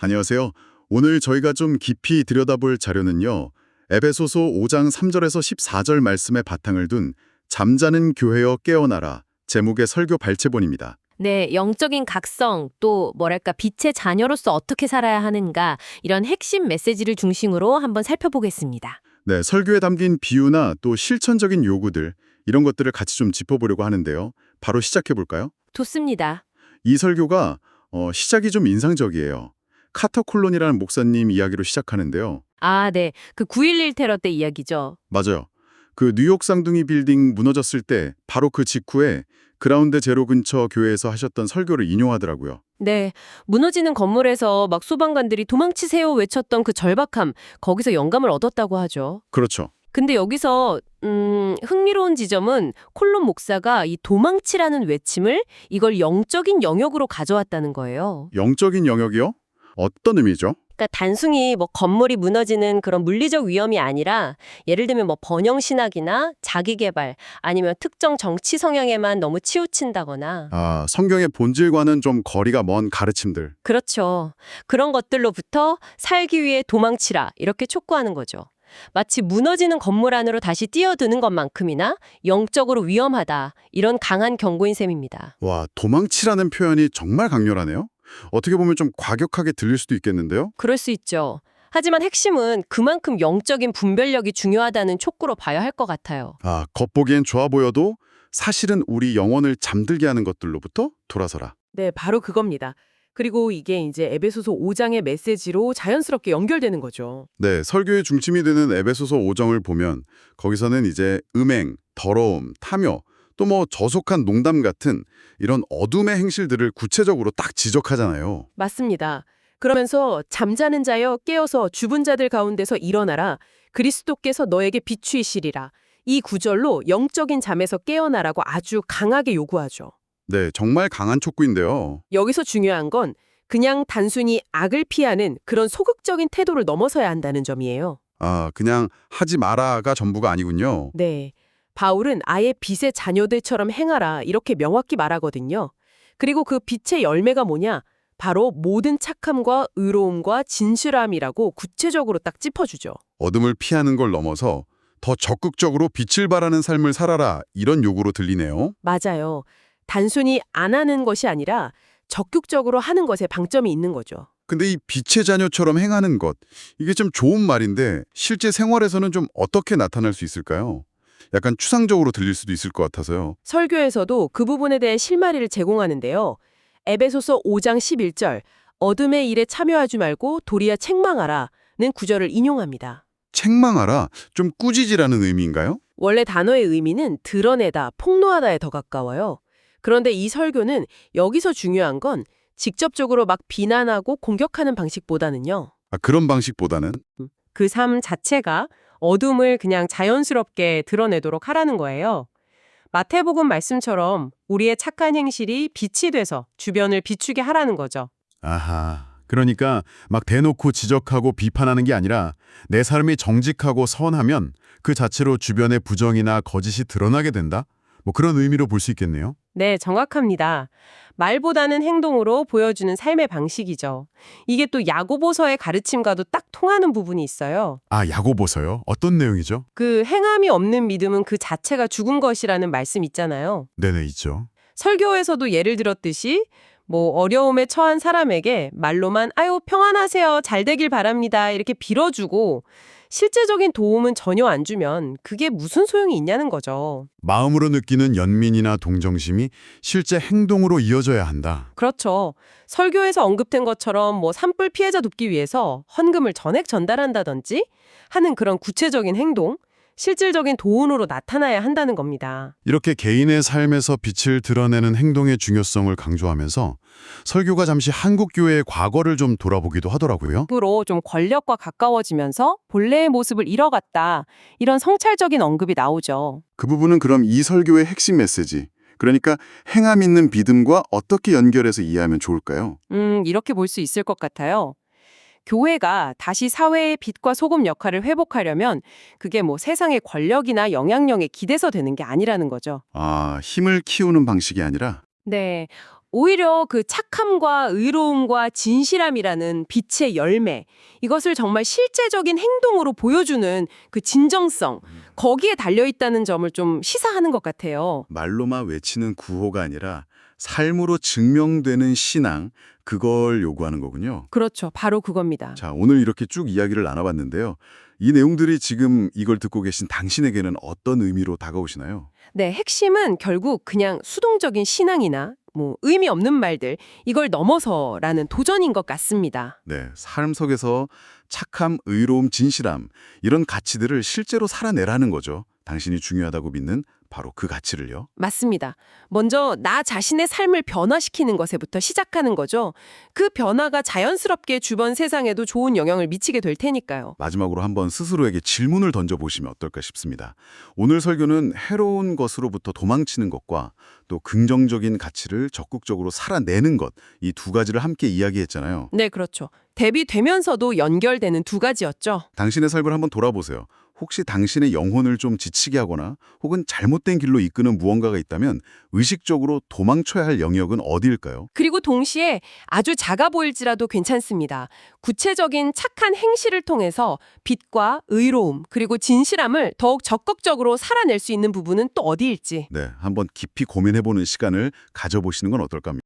안녕하세요. 오늘 저희가 좀 깊이 들여다볼 자료는요. 에베소서 5장 3절에서 14절 말씀에 바탕을 둔 잠자는 교회여 깨어나라 제목의 설교 발췌본입니다. 네, 영적인 각성, 또 뭐랄까 빛의 자녀로서 어떻게 살아야 하는가 이런 핵심 메시지를 중심으로 한번 살펴보겠습니다. 네, 설교에 담긴 비유나 또 실천적인 요구들 이런 것들을 같이 좀 짚어보려고 하는데요. 바로 시작해 볼까요? 좋습니다. 이 설교가 시작이 좀 인상적이에요. 카터 콜론이라는 목사님 이야기로 시작하는데요. 아, 네. 그 9.11 테러 때 이야기죠. 맞아요. 그 뉴욕 쌍둥이 빌딩 무너졌을 때 바로 그 직후에 그라운드 제로 근처 교회에서 하셨던 설교를 인용하더라고요. 네. 무너지는 건물에서 막 소방관들이 도망치세요 외쳤던 그 절박함, 거기서 영감을 얻었다고 하죠. 그렇죠. 근데 여기서 흥미로운 지점은 콜론 목사가 이 도망치라는 외침을 이걸 영적인 영역으로 가져왔다는 거예요. 영적인 영역이요? 어떤 의미죠? 그러니까 단순히 뭐 건물이 무너지는 그런 물리적 위험이 아니라 예를 들면 뭐 번영 신학이나 자기 개발 아니면 특정 정치 성향에만 너무 치우친다거나 아, 성경의 본질과는 좀 거리가 먼 가르침들. 그렇죠. 그런 것들로부터 살기 위해 도망치라 이렇게 촉구하는 거죠. 마치 무너지는 건물 안으로 다시 뛰어드는 것만큼이나 영적으로 위험하다 이런 강한 경고인 셈입니다. 와, 도망치라는 표현이 정말 강렬하네요. 어떻게 보면 좀 과격하게 들릴 수도 있겠는데요? 그럴 수 있죠. 하지만 핵심은 그만큼 영적인 분별력이 중요하다는 촉구로 봐야 할 것 같아요. 아, 겉보기엔 좋아 보여도 사실은 우리 영혼을 잠들게 하는 것들로부터 돌아서라. 네, 바로 그겁니다. 그리고 이게 이제 에베소서 5장의 메시지로 자연스럽게 연결되는 거죠. 네, 설교의 중심이 되는 에베소서 5장을 보면 거기서는 이제 음행, 더러움, 탐욕, 또 뭐 저속한 농담 같은 이런 어둠의 행실들을 구체적으로 딱 지적하잖아요. 맞습니다. 그러면서 잠자는 자여 깨어서 죽은 자들 가운데서 일어나라. 그리스도께서 너에게 비추이시리라. 이 구절로 영적인 잠에서 깨어나라고 아주 강하게 요구하죠. 네, 정말 강한 촉구인데요. 여기서 중요한 건 그냥 단순히 악을 피하는 그런 소극적인 태도를 넘어서야 한다는 점이에요. 아, 그냥 하지 마라가 전부가 아니군요. 네. 바울은 아예 빛의 자녀들처럼 행하라 이렇게 명확히 말하거든요. 그리고 그 빛의 열매가 뭐냐? 바로 모든 착함과 의로움과 진실함이라고 구체적으로 딱 짚어주죠. 어둠을 피하는 걸 넘어서 더 적극적으로 빛을 발하는 삶을 살아라 이런 요구로 들리네요. 맞아요. 단순히 안 하는 것이 아니라 적극적으로 하는 것에 방점이 있는 거죠. 근데 이 빛의 자녀처럼 행하는 것, 이게 좀 좋은 말인데 실제 생활에서는 좀 어떻게 나타날 수 있을까요? 약간 추상적으로 들릴 수도 있을 것 같아서요. 설교에서도 그 부분에 대해 실마리를 제공하는데요. 에베소서 5장 11절 어둠의 일에 참여하지 말고 도리어 책망하라는 구절을 인용합니다. 책망하라, 좀 꾸짖으라는 의미인가요? 원래 단어의 의미는 드러내다, 폭로하다에 더 가까워요. 그런데 이 설교는 여기서 중요한 건 직접적으로 막 비난하고 공격하는 방식보다는요. 아, 그런 방식보다는 그 삶 자체가 어둠을 그냥 자연스럽게 드러내도록 하라는 거예요. 마태복음 말씀처럼 우리의 착한 행실이 빛이 돼서 주변을 비추게 하라는 거죠. 아하, 그러니까 막 대놓고 지적하고 비판하는 게 아니라 내 삶이 정직하고 선하면 그 자체로 주변의 부정이나 거짓이 드러나게 된다? 뭐 그런 의미로 볼 수 있겠네요. 네, 정확합니다. 말보다는 행동으로 보여주는 삶의 방식이죠. 이게 또 야고보서의 가르침과도 딱 통하는 부분이 있어요. 아, 야고보서요? 어떤 내용이죠? 그 행함이 없는 믿음은 그 자체가 죽은 것이라는 말씀 있잖아요. 네네, 있죠. 설교에서도 예를 들었듯이 뭐 어려움에 처한 사람에게 말로만 아유 평안하세요 잘 되길 바랍니다 이렇게 빌어주고 실제적인 도움은 전혀 안 주면 그게 무슨 소용이 있냐는 거죠. 마음으로 느끼는 연민이나 동정심이 실제 행동으로 이어져야 한다. 그렇죠. 설교에서 언급된 것처럼 뭐 산불 피해자 돕기 위해서 헌금을 전액 전달한다든지 하는 그런 구체적인 행동, 실질적인 도움으로 나타나야 한다는 겁니다. 이렇게 개인의 삶에서 빛을 드러내는 행동의 중요성을 강조하면서 설교가 잠시 한국 교회의 과거를 좀 돌아보기도 하더라고요. 으로 좀 권력과 가까워지면서 본래의 모습을 잃어갔다. 이런 성찰적인 언급이 나오죠. 그 부분은 그럼 이 설교의 핵심 메시지, 그러니까 행함 있는 믿음과 어떻게 연결해서 이해하면 좋을까요? 이렇게 볼 수 있을 것 같아요. 교회가 다시 사회의 빛과 소금 역할을 회복하려면 그게 뭐 세상의 권력이나 영향력에 기대서 되는 게 아니라는 거죠. 아, 힘을 키우는 방식이 아니라 네, 오히려 그 착함과 의로움과 진실함이라는 빛의 열매, 이것을 정말 실제적인 행동으로 보여주는 그 진정성, 거기에 달려있다는 점을 좀 시사하는 것 같아요. 말로만 외치는 구호가 아니라 삶으로 증명되는 신앙, 그걸 요구하는 거군요. 그렇죠. 바로 그겁니다. 자, 오늘 이렇게 쭉 이야기를 나눠봤는데요. 이 내용들이 지금 이걸 듣고 계신 당신에게는 어떤 의미로 다가오시나요? 네, 핵심은 결국 그냥 수동적인 신앙이나 뭐 의미 없는 말들, 이걸 넘어서라는 도전인 것 같습니다. 네, 삶 속에서 착함, 의로움, 진실함 이런 가치들을 실제로 살아내라는 거죠. 당신이 중요하다고 믿는 바로 그 가치를요. 맞습니다. 먼저 나 자신의 삶을 변화시키는 것에부터 시작하는 거죠. 그 변화가 자연스럽게 주변 세상에도 좋은 영향을 미치게 될 테니까요. 마지막으로 한번 스스로에게 질문을 던져보시면 어떨까 싶습니다. 오늘 설교는 해로운 것으로부터 도망치는 것과 또 긍정적인 가치를 적극적으로 살아내는 것, 이 두 가지를 함께 이야기했잖아요. 네, 그렇죠. 대비되면서도 연결되는 두 가지였죠. 당신의 삶을 한번 돌아보세요. 혹시 당신의 영혼을 좀 지치게 하거나 혹은 잘못된 길로 이끄는 무언가가 있다면 의식적으로 도망쳐야 할 영역은 어디일까요? 그리고 동시에 아주 작아 보일지라도 괜찮습니다. 구체적인 착한 행실을 통해서 빛과 의로움 그리고 진실함을 더욱 적극적으로 살아낼 수 있는 부분은 또 어디일지. 네, 한번 깊이 고민해보는 시간을 가져보시는 건 어떨까 합니다.